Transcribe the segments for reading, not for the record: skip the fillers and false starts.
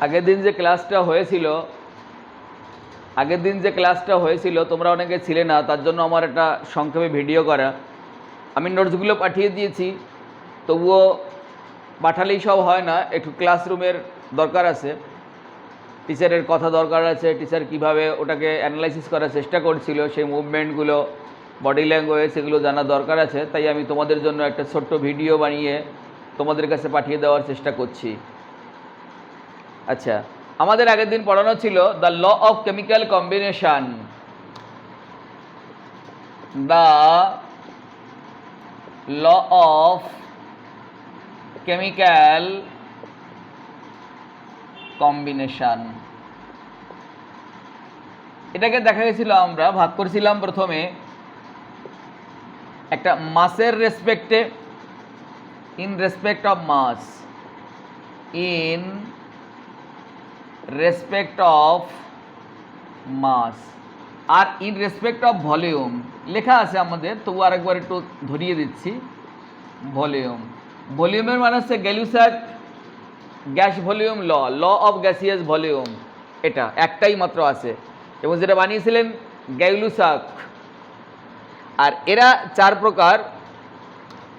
আগের দিন যে ক্লাসটা হয়েছিল তোমরা অনেকে ছিলে না, তার জন্য আমার একটা সংক্ষেপে ভিডিও করা। আমি নোটসগুলো পাঠিয়ে দিয়েছি, তবুও পাঠালেই সব হয় না, একটু ক্লাসরুমের দরকার আছে, টিচারের কথা দরকার আছে। টিচার কিভাবে ওটাকে অ্যানালাইসিস করার চেষ্টা করছিল, সেই মুভমেন্টগুলো, বডি ল্যাঙ্গুয়েজ, এগুলো জানা দরকার আছে। তাই আমি তোমাদের জন্য একটা ছোট্ট ভিডিও বানিয়ে তোমাদের কাছে পাঠিয়ে দেওয়ার চেষ্টা করছি। আচ্ছা, আমাদের আগের দিন পড়ানো ছিল the law of chemical combination. The law of chemical combination, এটাকে দেখা গেছিল আমরা ভাগ করেছিলাম প্রথমে একটা মাসের রেসপেক্টে, in respect of mass, in respect of mass, আর ইন রেসপেক্ট অফ ভলিউম লেখা আছে আমাদের, তবু আরেকবার একটু ধরিয়ে দিচ্ছি। ভলিউমের মানে হচ্ছে Gay Lussac gas volume law of gaseous volume, এটা একটাই মাত্র আছে, এবং যেটা বানিয়েছিলেন গ্যালুসাক। আর এরা চার প্রকার।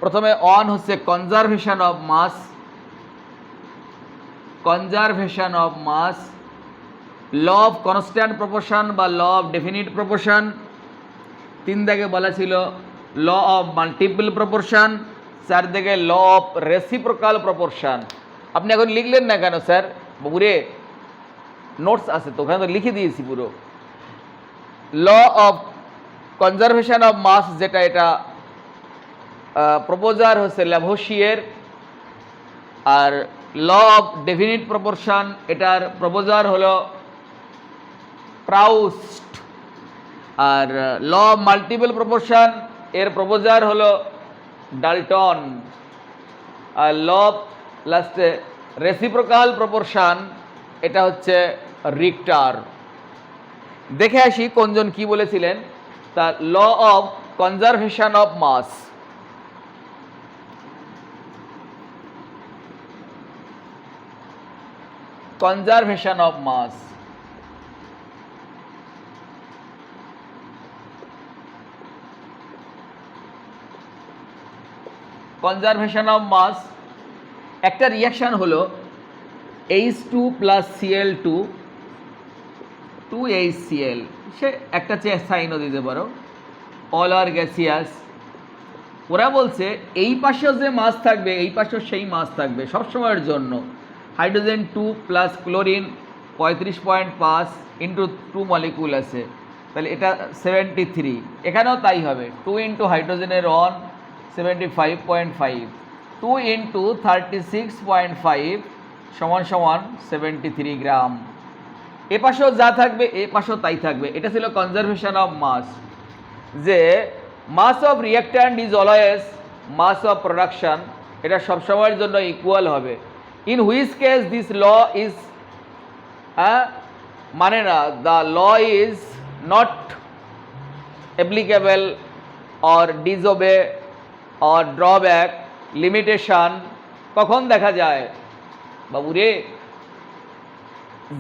প্রথমে অন হচ্ছে conservation of mass, law of constant proportion বা ল অফ ডেফিনিট প্রপোর্শন। 3 দাগে বলা ছিল ল অফ মাল্টিপল প্রপোর্শন। 4 দাগে ল অফ রেসিপ্রোকাল প্রপোর্শন। আপনি এখন লিখলেন না কেন স্যার? পুরে নোটস আছে তো, ওখানে তো লিখে দিয়েছি পুরো। Law of conservation of mass, যেটা এটা প্রপোজার হচ্ছে ল্যাভোসিয়ের, আর ল অফ ডেফিনিট প্রপোর্শন এটার প্রপোজার হলো প্রাউস্ট, আর ল অফ মাল্টিপল প্রপোর্শন এর প্রপোজার হলো ডাল্টন, আর ল অফ লাস্টে রেসিপ্রোকাল প্রপোর্শন এটা হচ্ছে রিক্টার। দেখে আসি কোনজন কি বলেছিলেন। তা law of conservation of mass, conservation of mass, conservation of mass একটা রিয়াকশান হলো H2 প্লাস Cl2 2HCl, সে একটা সাইনও দিতে পারো, অল আর গ্যাসিয়াস। ওরা বলছে এই পাশেও যে মাস থাকবে এই পাশেও সেই মাস থাকবে সবসময়ের জন্য। Hydrogen 2 plus chlorine 35.5 into 2 molecule আছে, তাহলে এটা 73। এখানেও তাই হবে, 2 ইন্টু হাইড্রোজেনের 1 75.5, 2 ইন্টু 36.5 সমান সমান 73 গ্রাম। এ পাশেও যা থাকবে এ পাশেও তাই থাকবে। এটা ছিল কনজারভেশন অফ মাস, যে mass of reactant is always mass of production, এটা সবসময়ের জন্য ইকুয়াল হবে। In which case this law is মানে না, the law is not applicable or disobey or drawback limitation. কখন দেখা যায় বাবুরে?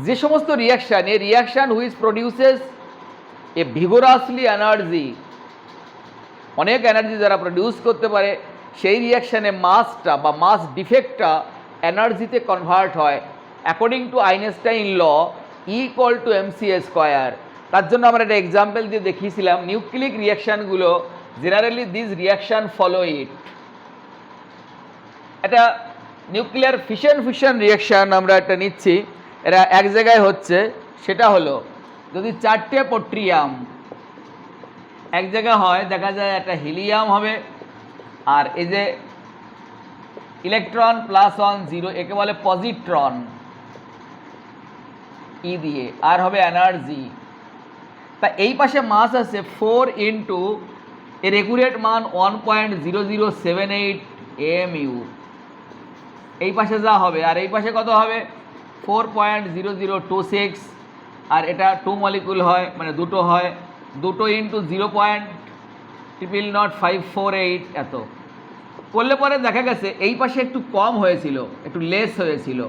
যে সমস্ত reaction, a reaction which produces a vigorously energy, অনেক এনার্জি যারা প্রডিউস করতে পারে, সেই রিয়াকশানে মাসটা বা মাস ডিফেক্টটা এনার্জিতে কনভার্ট হয় according to Einstein law equal two mc²। তার জন্য আমরা একটা এক্সাম্পল দিয়ে দেখিয়েছিলাম নিউক্লিক রিয়াকশানগুলো, generally this reaction follow it. এটা নিউক্লিয়ার ফিশন রিয়াকশান আমরা একটা নিচ্ছি, এরা এক জায়গায় হচ্ছে, সেটা হলো যদি 4টে পট্রিয়াম এক জায়গায় হয়, দেখা যায় একটা হিলিয়াম হবে, আর এই যে ইলেকট্রন +1 0 একে বলে পজিট্রন ই দিয়ে, আর হবে এনার্জি। তা এই পাশে মাস আছে 4 ইন্টু এর একুরেট মান 1.0078 AMU, এই পাশে যা হবে, আর এই পাশে কত হবে 4.0026, আর এটা 2 মলিকুল হয়, মানে দুটো হয়, 2 ইন্টু 0.00548 এত করলে পরে দেখা গেছে এই পাশে একটু কম হয়েছিল, একটু লেস হয়েছিল।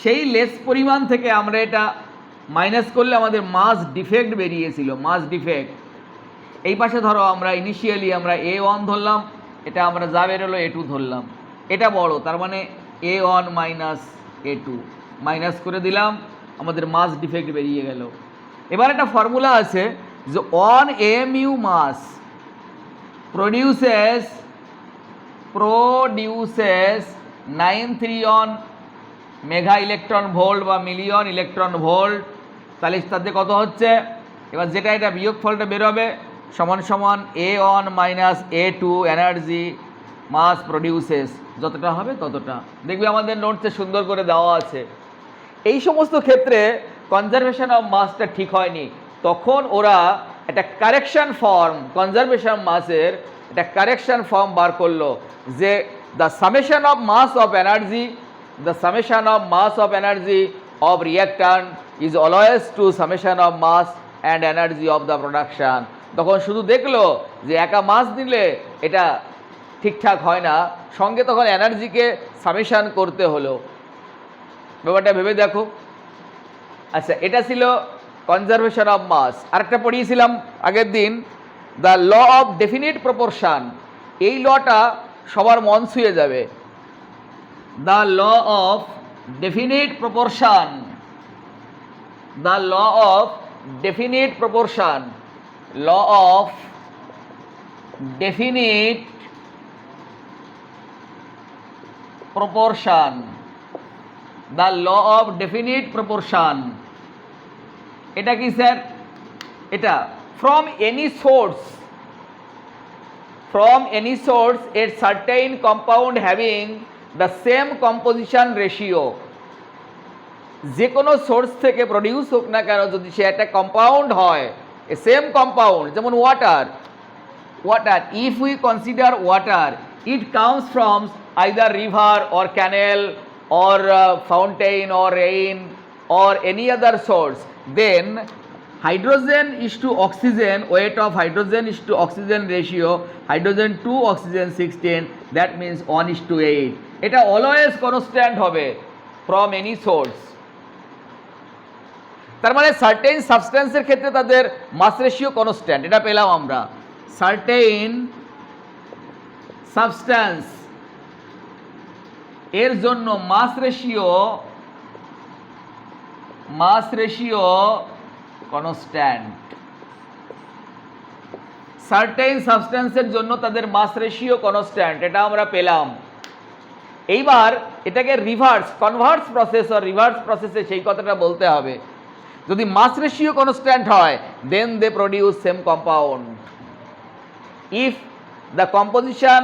সেই লেস পরিমাণ থেকে আমরা এটা মাইনাস করলে আমাদের মাস ডিফেক্ট বেরিয়েছিল, মাস ডিফেক্ট। এই পাশে ধরো আমরা ইনিশিয়ালি আমরা A1 ধরলাম, এটা আমরা যা বেরোলো A2 ধরলাম, এটা বড়, তার মানে A1 মাইনাস A2 মাইনাস করে দিলাম, আমাদের মাস ডিফেক্ট বেরিয়ে গেল। এবার একটা ফর্মুলা আছে যে 1 AMU মাস প্রডিউসেস 931 মেগা ইলেকট্রন ভোল্ট বা মিলিয়ন ইলেকট্রন ভোল্ট। তাহলে তাতে কত হচ্ছে, এবার যেটা এটা বিয়োগফলটা বেরোবে সমান সমান A1 মাইনাস A2 এনার্জি মাস প্রডিউসেস, যতটা হবে ততটা। দেখবে আমাদের নোটসে সুন্দর করে দেওয়া আছে। এই সমস্ত ক্ষেত্রে কনজারভেশন অফ মাসটা ঠিক হয়নি, তখন ওরা একটা কারেকশন ফর্ম, কনজারভেশন মাসের একটা কারেকশন ফর্ম বার করলো যে the summation of mass of energy, the summation of mass of energy of reactant is always to summation of mass and energy of the production। তখন শুধু দেখলো যে একা মাস দিলে এটা ঠিকঠাক হয় না, সঙ্গে তখন এনার্জিকে সামেশন করতে হলো। ব্যাপারটা ভেবে দেখো। আচ্ছা, এটা ছিল কনজারভেশন অফ মাস। আরেকটা পড়িয়েছিলাম আগের দিন, the law of definite proportion. এই লটা সবার মন ছুঁয়ে যাবে। The law of definite proportion, the law of definite proportion, law of definite proportion, the law of definite proportion। এটা কি স্যার? এটা from any source a certain compound having the same composition ratio, যে কোনো source থেকে produce হোক না কেন, যদি সে একটা কম্পাউন্ড হয়, এ সেম কম্পাউন্ড, যেমন water, if we consider water, it comes from either river or canal or fountain or rain or any other source, then hydrogen is to oxygen, weight of hydrogen is to oxygen ratio, hydrogen to oxygen 16, that means 1:8। এটা always constant হবে from any source. তার মানে certain সাবস্টেন্সের ক্ষেত্রে তাদের মাস ratio constant, এটা পেলাম আমরা। Certain substance এর জন্য মাস রেশিও কনস্ট্যান্ট। সার্টেন সাবস্টেন্সের জন্য তাদের মাস রেশিও কনস্ট্যান্ট, এটা আমরা পেলাম। এইবার এটাকে কনভার্স প্রসেসে সেই কথাটা বলতে হবে। যদি মাস রেশিও কনস্ট্যান্ট হয়, then they produce same compound. If the composition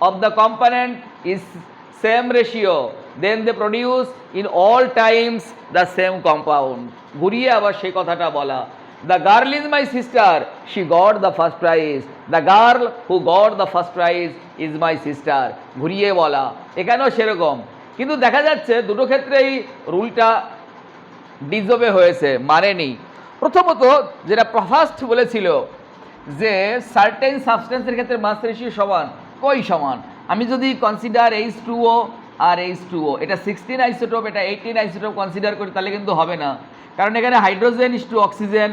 of the component is same ratio, then they produce in all times the same compound. ঘুরিয়ে আবার সেই কথাটা বলা, the girl is my sister, she got the first prize, the girl who got the first prize is my sister, ঘুরিয়ে বলা। এখানেও সেরকম, কিন্তু দেখা যাচ্ছে দুটো ক্ষেত্রেই রুলটা ডিজোবে হয়েছে, মানেনি। প্রথমত যেটা ফার্স্ট বলেছিল যে সার্টেন সাবস্টেন্সের ক্ষেত্রে মাস রেশিও সমান, কই সমান? আমি যদি কনসিডার H2O আর H2O, এটা 16 আইসোটোপ, এটা 18 আইসোটোপ কনসিডার করি, তাহলে কিন্তু হবে না, কারণ এখানে হাইড্রোজেন ইস টু অক্সিজেন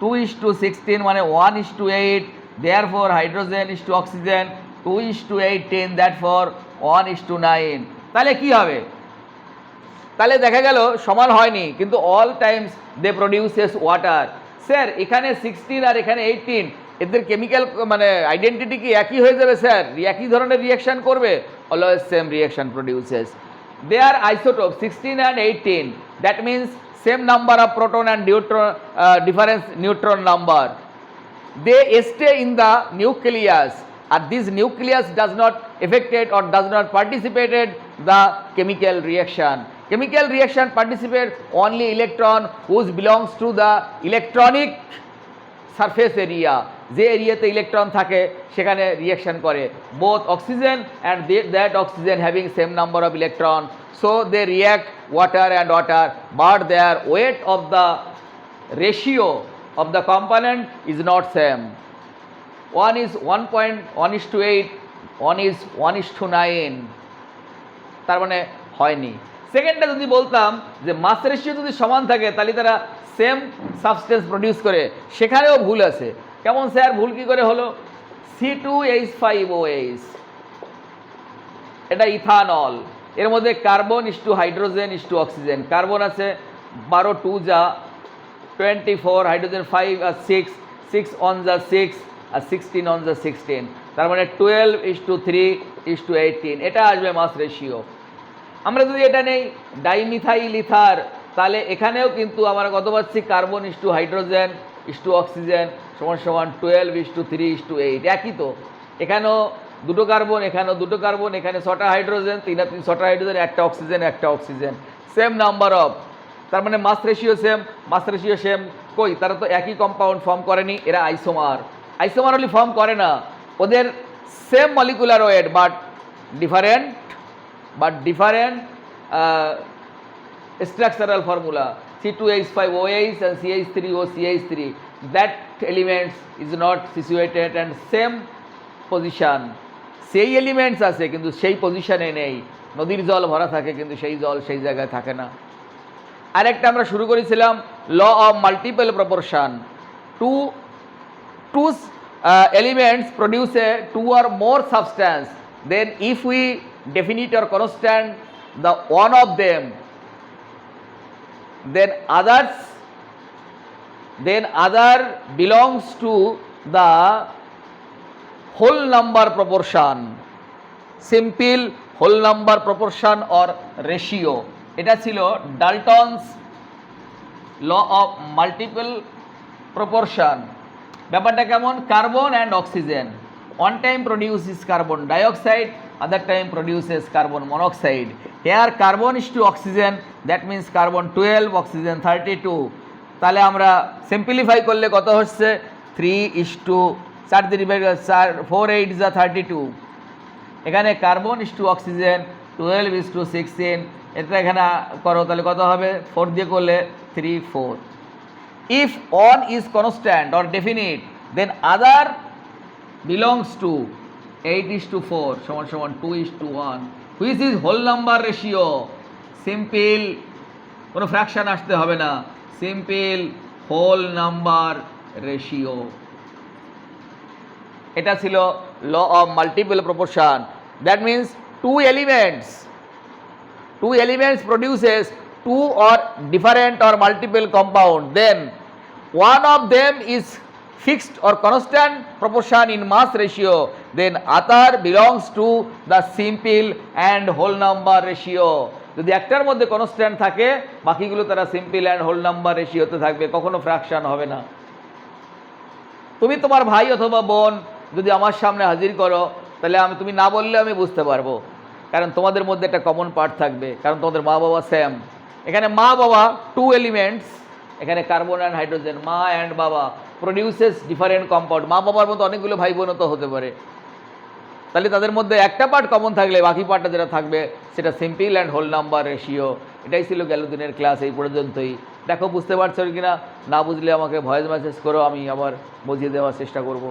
2:16 মানে 1:8, therefore hydrogen is to oxygen 2:8, 10, দ্যাটফর 1:9। তাহলে কি হবে? তাহলে দেখা গেল সমান হয়নি, কিন্তু অল টাইমস দে প্রডিউসেস ওয়াটার। স্যার এখানে 16 আর এখানে 18, এদের কেমিক্যাল মানে আইডেন্টিটি কি একই হয়ে যাবে স্যার? একই ধরনের রিয়াকশান করবে? Always same reaction produces. They are isotope 16 and 18, that means same number of proton and neutron, difference neutron number. They stay in the nucleus, and this nucleus does not affected or does not participated the chemical reaction. Chemical reaction participate only electron whose belongs to the electronic surface area, যে এরিয়াতে electron থাকে সেখানে reaction করে। Both oxygen and that oxygen having same number of electron, so they react water and water, but their weight of the ratio of the component is not same. One is 1:8, one is 1:9, তার মানে হয়নি। সেকেন্ডটা যদি বলতাম যে মাস ratio যদি সমান থাকে তাহলে তারা সেম সাবস্টেন্স প্রডিউস করে, সেখানেও ভুল আছে। কেমন স্যার, ভুল কি করে হলো? C2H5OH, এটা ইথানল, এর মধ্যে carbon is to hydrogen is to oxygen. Carbon আছে 12 2 যা 24, হাইড্রোজেন 5 আর 6, 6 অন যা 6 আর 16 অন যা 16, তার মানে 12:3:18, এটা আসবে মাস রেশিও। আমরা যদি এটা নেই ডাইমিথাইল ইথার, তাহলে এখানেও কিন্তু আমরা কত পাচ্ছি? Carbon is to hydrogen is to oxygen সমান সমান 12:3:8, একই তো। এখানেও দুটো কার্বন, এখানেও দুটো কার্বন, এখানে 6টা হাইড্রোজেন, 3 আর 3 6টা হাইড্রোজেন, একটা অক্সিজেন একটা অক্সিজেন, সেম নাম্বার অফ, তার মানে মাস রেশিও সেম। মাস রেশিও সেম কই? তারা তো একই কম্পাউন্ড ফর্ম করেনি, এরা আইসোমার। আইসোমার হলে ফর্ম করে না, ওদের same molecular weight but different structural formula. C2H5OH and CH3OCH3, that elements is not situated and same position. সেই এলিমেন্টস আছে কিন্তু সেই পজিশনে নেই। নদীর জল ভরা থাকে কিন্তু সেই জল সেই জায়গায় থাকে না। আরেকটা আমরা শুরু করেছিলাম law of multiple proportion. two elements produce a 2 or more substance, then if we definite or constant the one of them, then other belongs to the whole number proportion, simple whole number proportion or ratio. এটা ছিল ডাল্টনস ল of multiple proportion. ব্যাপারটা কেমন? Carbon and oxygen, one time produces carbon dioxide, other time produces carbon monoxide. Here carbon is to oxygen, that means carbon 12, oxygen 32. তাহলে আমরা simplify করলে কত হচ্ছে? 3:4 এখানে কার্বন ইস টু অক্সিজেন 12:16, এটা এখানে করো তাহলে কত হবে? 4 দিয়ে করলে 3 4. If one is constant or definite, then other belongs to 8:4 সমান সমান 2:1, which is whole number ratio. Simple, কোনো ফ্র্যাকশন আসতে হবে না, সিম্পল হোল নাম্বার রেশিও। এটা ছিল law of multiple proportion. That means two elements produces two or different or multiple compound, then one of them is fixed or constant proportion in mass ratio, then other belongs to the simple and whole number ratio. যদি একটার মধ্যে constant থাকে বাকিগুলো তারা simple and whole number রেশিওতে থাকবে, কখনো fraction হবে না। তুমি তোমার ভাই অথবা বোন যদি আমার সামনে হাজির করো তাহলে তুমি না বললে আমি বুঝতে পারবো, কারণ তোমাদের মধ্যে একটা কমন পার্ট থাকবে, কারণ তোমাদের মা বাবা সেম। এখানে মা বাবা 2 এলিমেন্টস, এখানে কার্বন অ্যান্ড হাইড্রোজেন, মা অ্যান্ড বাবা প্রডিউসেস ডিফারেন্ট কম্পাউন্ড। মা বাবার মতো অনেকগুলো ভাই বোনও তো হতে পারে, তাহলে তাদের মধ্যে একটা পার্ট কমন থাকলে বাকি পার্টটা যেটা থাকবে সেটা simple and whole number ratio. এটাই ছিল গেল দিনের ক্লাস, এই পর্যন্তই। দেখো বুঝতে পারছো কিনা, না বুঝলে আমাকে ভয়েস মেসেজ করো, আমি আবার বুঝিয়ে দেওয়ার চেষ্টা করব।